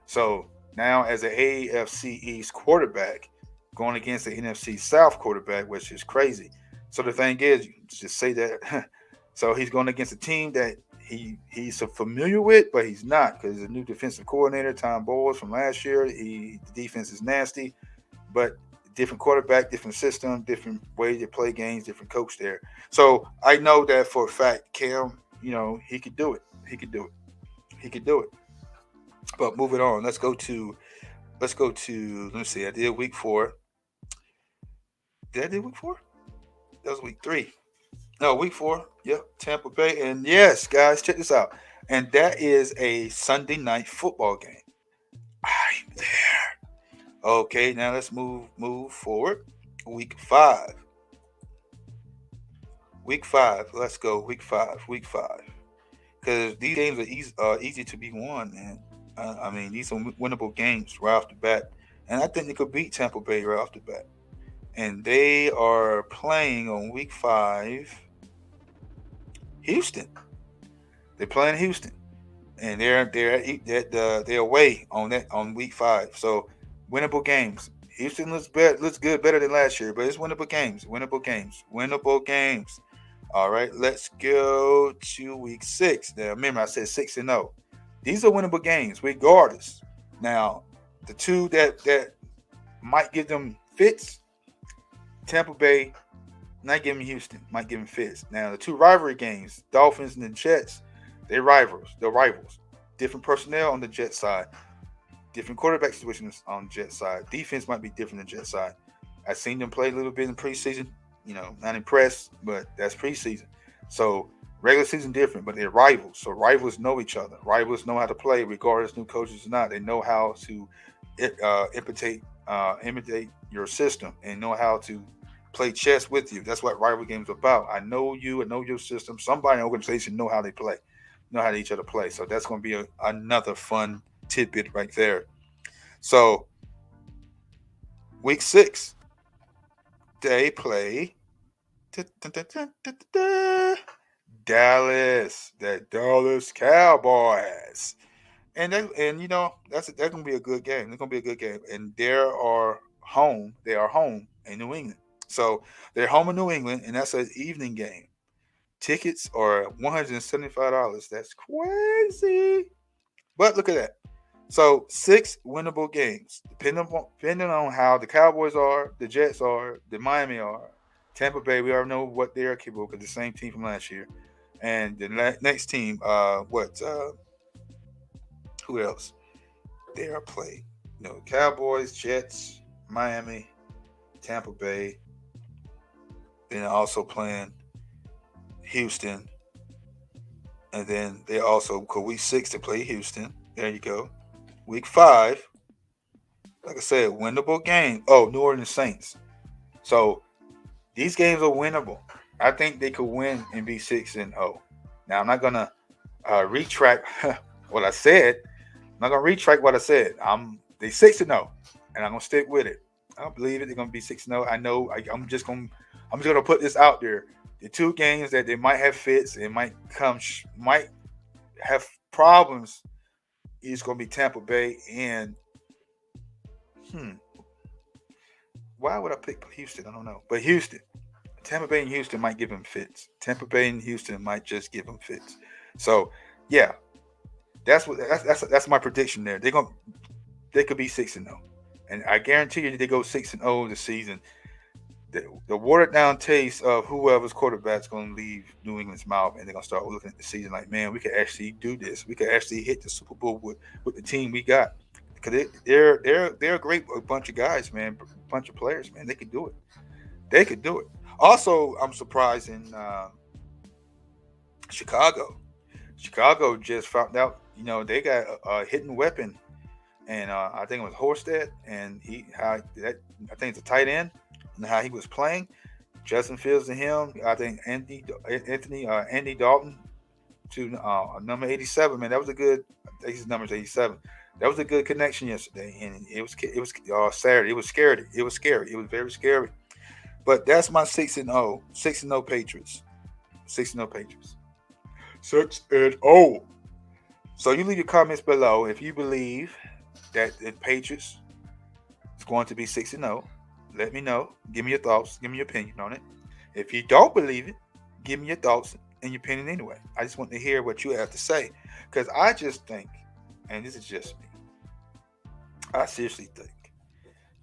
So now, as an AFC East quarterback, going against the NFC South quarterback, which is crazy. So the thing is, you just say that. So he's going against a team that he's so familiar with, but he's not, because the new defensive coordinator, Tom Bowles, from last year. The defense is nasty, but different quarterback, different system, different way to play games, different coach there. So I know that for a fact, Cam, he could do it. He could do it. He could do it. But moving on, let me see. I did week 4. Did I do week 4? That was week 3. No, week 4. Yep, Tampa Bay. And yes, guys, check this out. And that is a Sunday night football game. I'm there. Okay, now let's move forward. Week 5. Week 5. Let's go. Week 5. Week 5. Because these games are easy to be won, man. I mean, these are winnable games right off the bat. And I think they could beat Tampa Bay right off the bat. And they are playing on week 5 Houston. They're playing Houston. And they're away on week 5. So winnable games. Houston looks good, better than last year, but it's winnable games. Winnable games. All right, let's go to week 6. Now, remember, I said 6-0. These are winnable games, regardless. Now, the two that might give them fits, Tampa Bay, not giving Houston, might give them fits. Now, the two rivalry games, Dolphins and the Jets, they're rivals. They're rivals. Different personnel on the Jet side. Different quarterback situations on the Jet side. Defense might be different on the Jet side. I've seen them play a little bit in preseason. Not impressed, but that's preseason. So regular season different, but they're rivals. So rivals know each other. Rivals know how to play, regardless new coaches or not. They know how to imitate your system and know how to play chess with you. That's what rivalry games are about. I know you, I know your system. Somebody in the organization know how they play, know how each other play. So that's going to be another fun tidbit right there. So week 6, they play Dallas, the Dallas Cowboys, and that's gonna be a good game. It's gonna be a good game, and they are home in New England. So they're home in New England, and that's an evening game. Tickets are $175. That's crazy, but look at that. So 6 winnable games, depending on how the Cowboys are, the Jets are, the Miami are. Tampa Bay, we already know what they are capable of, because the same team from last year. And the next team, who else? They are playing. Cowboys, Jets, Miami, Tampa Bay. Then they're also playing Houston. And then they also, because week 6 to play Houston. There you go. Week 5, like I said, winnable game. Oh, New Orleans Saints. So these games are winnable. I think they could win and be 6-0. Now I'm not gonna retract what I said. I'm not gonna retract what I said. They 6-0, and I'm gonna stick with it. I believe it. They're gonna be 6-0. I know. I'm just gonna put this out there. The two games that they might have fits and might have problems is gonna be Tampa Bay and why would I pick Houston? I don't know. But Houston, Tampa Bay and Houston might give them fits. Tampa Bay and Houston might just give them fits. So, yeah, that's my prediction there. They could be 6-0, and I guarantee you, they go 6-0 this season. The watered down taste of whoever's quarterback's going to leave New England's mouth, and they're going to start looking at the season like, man, we could actually do this. We could actually hit the Super Bowl with the team we got. Because they're a great bunch of guys, man, bunch of players, man. They could do it. They could do it. Also, I'm surprised in Chicago. Chicago just found out, they got a hidden weapon, and I think it was Horsted, and I think it's a tight end, and how he was playing. Justin Fields and him. I think Andy Dalton to number 87. Man, that was a good. I think his number's 87. That was a good connection yesterday, and it was Saturday. It was scary. It was scary. It was very scary. But that's my 6-0, 6-0 Patriots, 6-0 Patriots, 6-0. So you leave your comments below if you believe that the Patriots is going to be 6-0. Let me know. Give me your thoughts. Give me your opinion on it. If you don't believe it, give me your thoughts and your opinion anyway. I just want to hear what you have to say. Because I just think, and this is just me, I seriously think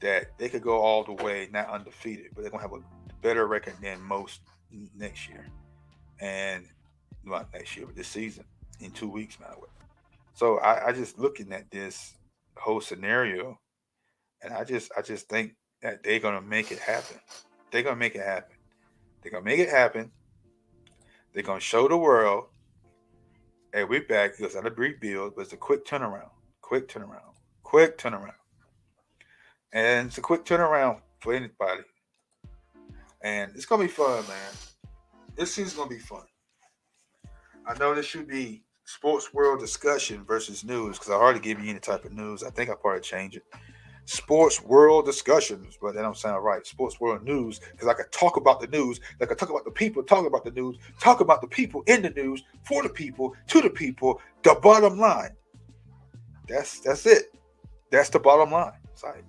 that they could go all the way, not undefeated, but they're going to have a better record than most next year. And not next year, but this season in 2 weeks, by the way. So I just looking at this whole scenario, and I just think that they're gonna make it happen. They're gonna make it happen. They're gonna make it happen. They're gonna show the world, hey, we're back. It was not a rebuild, but it's a quick turnaround. Quick turnaround. Quick turnaround. And it's a quick turnaround for anybody. And it's gonna be fun, man. This season's gonna be fun. I know this should be sports world discussion versus news because I hardly give you any type of news. I think I probably change it. Sports world discussions, but that don't sound right. Sports world news, because I could talk about the news, I could talk about the people talking about the news, talk about the people in the news, for the people, to the people, the bottom line. That's it. That's the bottom line. Sorry.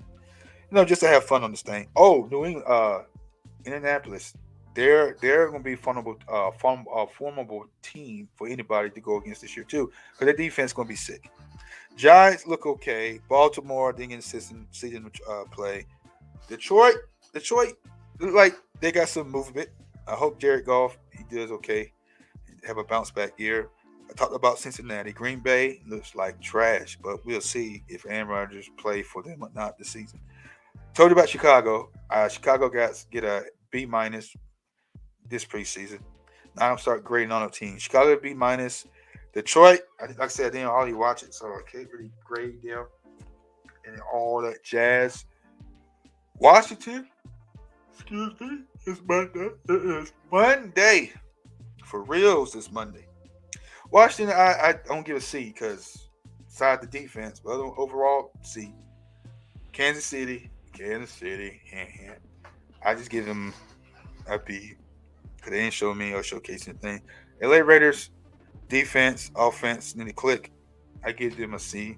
Just to have fun on this thing. Oh, New England, Indianapolis, they're gonna be formable team for anybody to go against this year too, because their defense gonna be sick. Giants look okay. Baltimore didn't get season play. Detroit look like they got some movement. I hope Jared Goff he does okay, have a bounce back year. I talked about Cincinnati. Green Bay looks like trash, but we'll see if Aaron Rodgers play for them or not this season. Told you about Chicago. Chicago get a B minus this preseason. Now I'm start grading on a team. Chicago B minus. Detroit, like I said, I didn't already watch it, so I can't really grade them and all that jazz. Washington, excuse me, it's Monday. It is Monday. For reals, this Monday. Washington, I don't give a C because aside the defense, but overall, C. Kansas City. I just give them a B because they didn't show me or showcase anything. LA Raiders, defense, offense, need to click. I give them a C.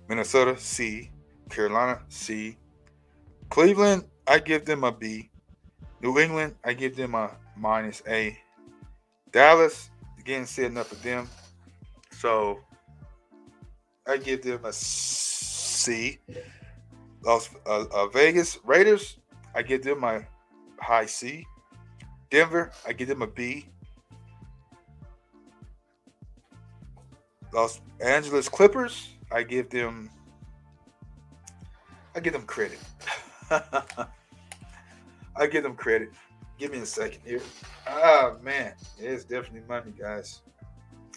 Minnesota, C. Carolina, C. Cleveland, I give them a B. New England, I give them a minus A. Dallas, again, said enough of them. So I give them a C. Vegas Raiders, I give them a high C. Denver, I give them a B. Los Angeles Clippers, I give them credit. I give them credit. Give me a second here. Oh man, it is definitely Monday, guys.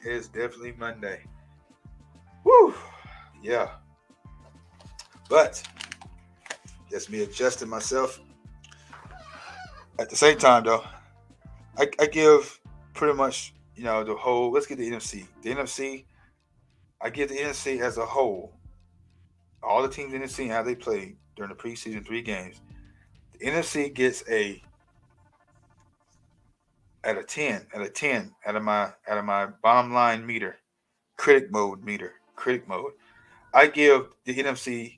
It is definitely Monday. Woo! Yeah. But that's me adjusting myself. At the same time, though, I give pretty much, the whole. Let's get the NFC. The NFC, I give the NFC as a whole. All the teams in the NFC and how they played during the preseason 3 games. The NFC gets a at a 10, out of my bottom line meter, critic mode meter, critic mode. I give the NFC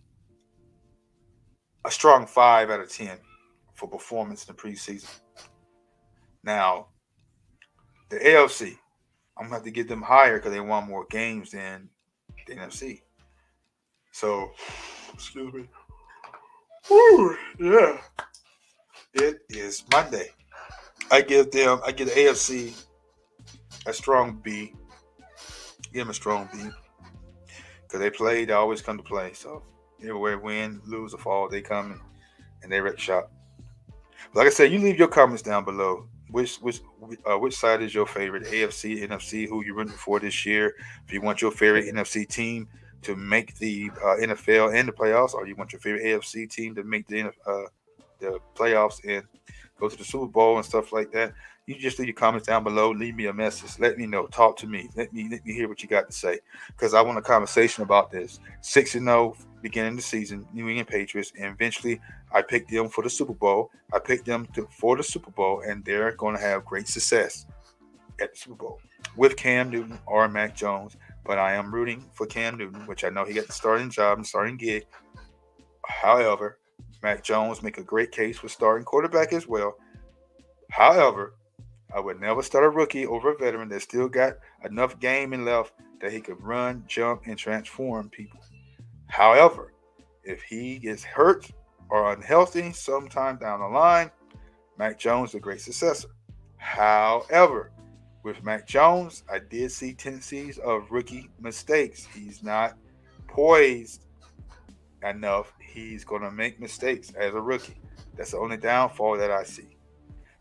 a strong 5 out of 10 for performance in the preseason. Now, the AFC, I'm gonna have to give them higher because they won more games than the NFC. So, excuse me. Woo, yeah. It is Monday. I give the AFC a strong B. Give them a strong B because they always come to play. So everywhere, win, lose, or fall, they come and they wreck shop. Like I said, you leave your comments down below. Which side is your favorite? AFC, NFC? Who you rooting for this year? If you want your favorite NFC team to make the NFL and the playoffs, or you want your favorite AFC team to make the playoffs and go to the Super Bowl and stuff like that, you just leave your comments down below. Leave me a message. Let me know. Talk to me. Let me hear what you got to say, because I want a conversation about this. 6-0 beginning of the season, New England Patriots, and eventually I picked them for the Super Bowl. I picked them for the Super Bowl, and they're going to have great success at the Super Bowl with Cam Newton or Mac Jones. But I am rooting for Cam Newton, which I know he got the starting job and starting gig. However, Mac Jones make a great case for starting quarterback as well. However, I would never start a rookie over a veteran that still got enough game and left that he could run, jump, and transform people. However, if he gets hurt or unhealthy sometime down the line, Mac Jones is a great successor. However, with Mac Jones, I did see tendencies of rookie mistakes. He's not poised enough. He's going to make mistakes as a rookie. That's the only downfall that I see.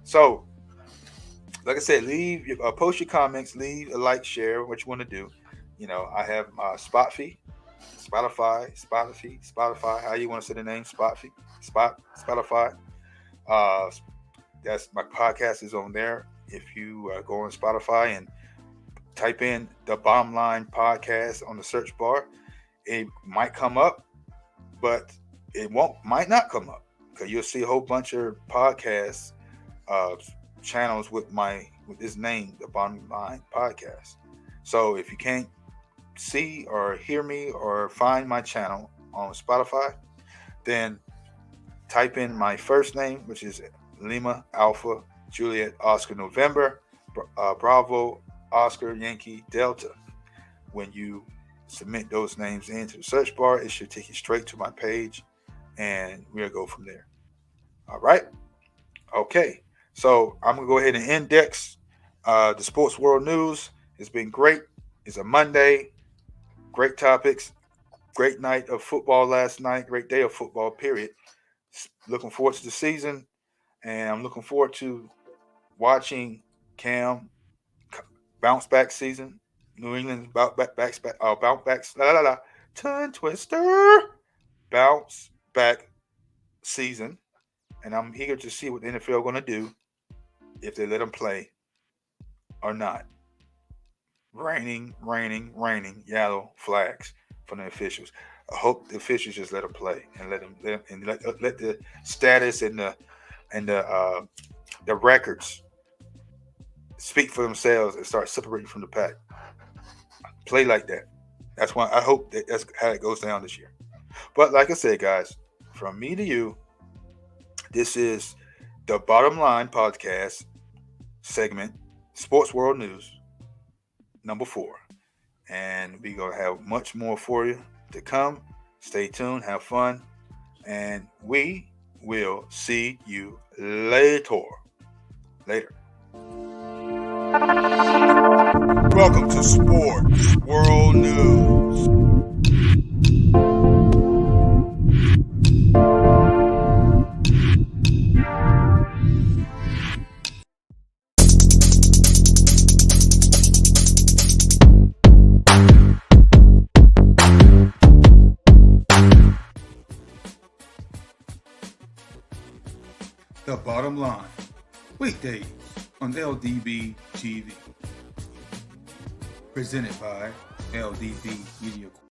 So, like I said, post your comments, leave a like, share what you want to do. I have my Spotify, how you want to say the name, Spotify. That's my podcast is on there. If you go on Spotify and type in the Bottom Line Podcast on the search bar, it might come up, but it might not come up, because you'll see a whole bunch of podcasts channels with this name, the Bottom Line Podcast. So if you can't see or hear me or find my channel on Spotify, then type in my first name, which is Lima Alpha Juliet Oscar November Bravo Oscar Yankee Delta. When you submit those names into the search bar, it should take you straight to my page, and we'll go from there. All right. Okay. So I'm going to go ahead and index the sports world news. It's been great. It's a Monday. Great topics. Great night of football last night. Great day of football, period. Looking forward to the season. And I'm looking forward to watching Cam bounce back season. New England bounce back. Tongue twister. Bounce back season. And I'm eager to see what the NFL going to do, if they let them play or not. Raining yellow flags from the officials. I hope the officials just let them play and let the status and the records speak for themselves and start separating from the pack. Play like that. That's why I hope that's how it goes down this year. But like I said, guys, from me to you, this is the Bottom Line Podcast segment, Sports World News, number 4. And we're going to have much more for you to come. Stay tuned, have fun, and we will see you later. Welcome to Sports World News. The Bottom Line, weekdays on LDB TV. Presented by LDB Media Corp.